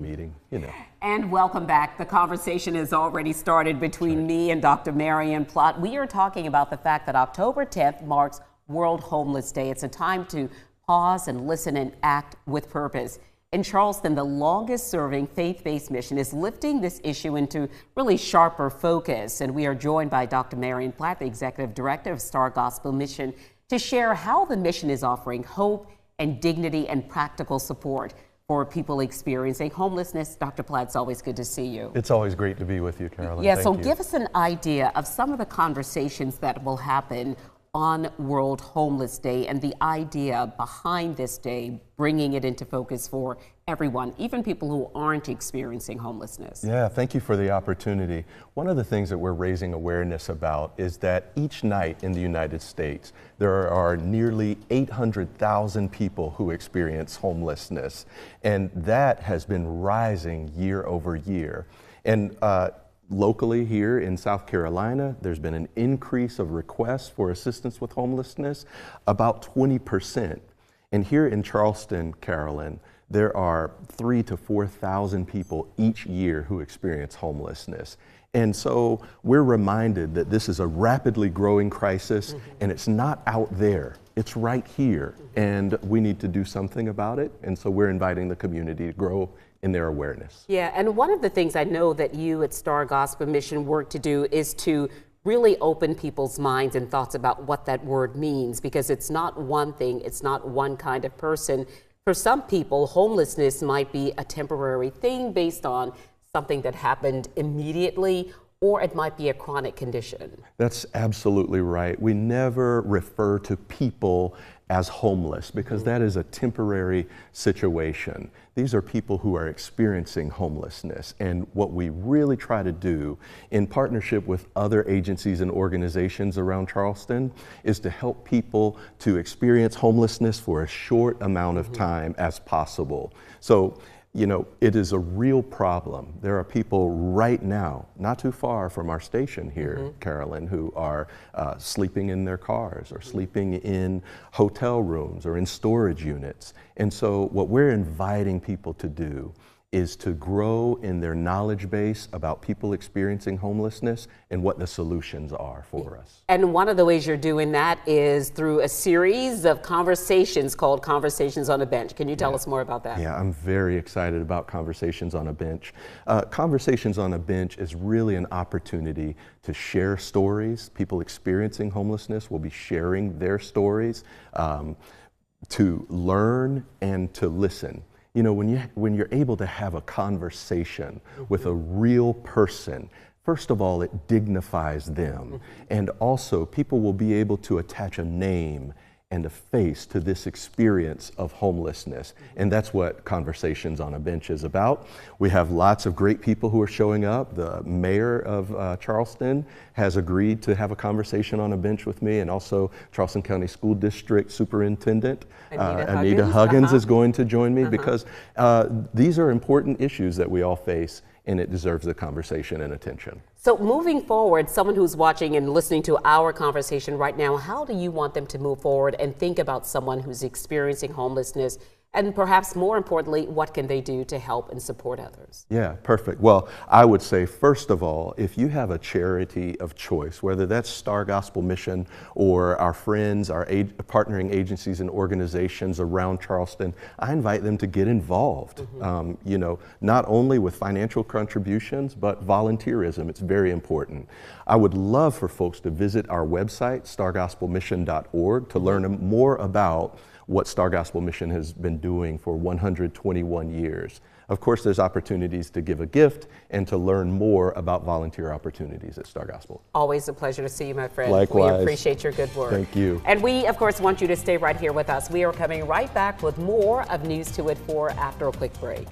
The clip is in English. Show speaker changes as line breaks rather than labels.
meeting, you know.
And welcome back. The conversation has already started between me and Dr. Marion Plott. We are talking about the fact that October 10th marks World Homeless Day. It's a time to pause and listen and act with purpose. In Charleston, the longest serving faith-based mission is lifting this issue into really sharper focus. And we are joined by Dr. Marion Plott, the Executive Director of Star Gospel Mission, to share how the mission is offering hope and dignity and practical support for people experiencing homelessness. Dr. Plott, it's always good to see you.
It's always great to be with you, Carolyn.
Yeah,
Thank
so
you.
give us an idea of some of the conversations that will happen on World Homeless Day and the idea behind this day, bringing it into focus for everyone, even people who aren't experiencing homelessness.
Yeah, thank you for the opportunity. One of the things that we're raising awareness about is that each night in the United States, there are nearly 800,000 people who experience homelessness, and that has been rising year over year. And locally here in South Carolina, there's been an increase of requests for assistance with homelessness, about 20%. And here in Charleston, Carolyn, there are 3,000 to 4,000 people each year who experience homelessness. And so we're reminded that this is a rapidly growing crisis, and it's not out there, it's right here. And we need to do something about it. And so we're inviting the community to grow in their awareness.
Yeah, and one of the things I know that you at Star Gospel Mission work to do is to really open people's minds and thoughts about what that word means, because it's not one thing, it's not one kind of person. For some people, homelessness might be a temporary thing based on something that happened immediately, or it might be a chronic condition.
That's absolutely right. We never refer to people as homeless because that is a temporary situation. These are people who are experiencing homelessness. And what we really try to do in partnership with other agencies and organizations around Charleston is to help people to experience homelessness for a short amount of time as possible. So, you know, it is a real problem. There are people right now, not too far from our station here, Carolyn, who are sleeping in their cars or sleeping in hotel rooms or in storage units. And so what we're inviting people to do is to grow in their knowledge base about people experiencing homelessness and what the solutions are for us.
And one of the ways you're doing that is through a series of conversations called Conversations on a Bench. Can you tell us more about that?
Yeah, I'm very excited about Conversations on a Bench. Conversations on a Bench is really an opportunity to share stories. People experiencing homelessness will be sharing their stories, to learn and to listen. You know, when you're able to have a conversation with a real person, first of all, it dignifies them. And also, people will be able to attach a name and a face to this experience of homelessness. And that's what Conversations on a Bench is about. We have lots of great people who are showing up. The mayor of Charleston has agreed to have a conversation on a bench with me, and also Charleston County School District Superintendent Anita Huggins is going to join me because these are important issues that we all face, and it deserves the conversation and attention.
So moving forward, someone who's watching and listening to our conversation right now, how do you want them to move forward and think about someone who's experiencing homelessness? And perhaps more importantly, what can they do to help and support others?
Yeah, perfect. Well, I would say, first of all, if you have a charity of choice, whether that's Star Gospel Mission or our friends, our partnering agencies and organizations around Charleston, I invite them to get involved, you know, not only with financial contributions, but volunteerism. It's very important. I would love for folks to visit our website, stargospelmission.org, to learn more about what Star Gospel Mission has been doing for 121 years. Of course, there's opportunities to give a gift and to learn more about volunteer opportunities at Star Gospel.
Always a pleasure to see you, my friend.
Likewise.
We appreciate your good work.
Thank you.
And we, of course, want you to stay right here with us. We are coming right back with more of News to It 4 after a quick break.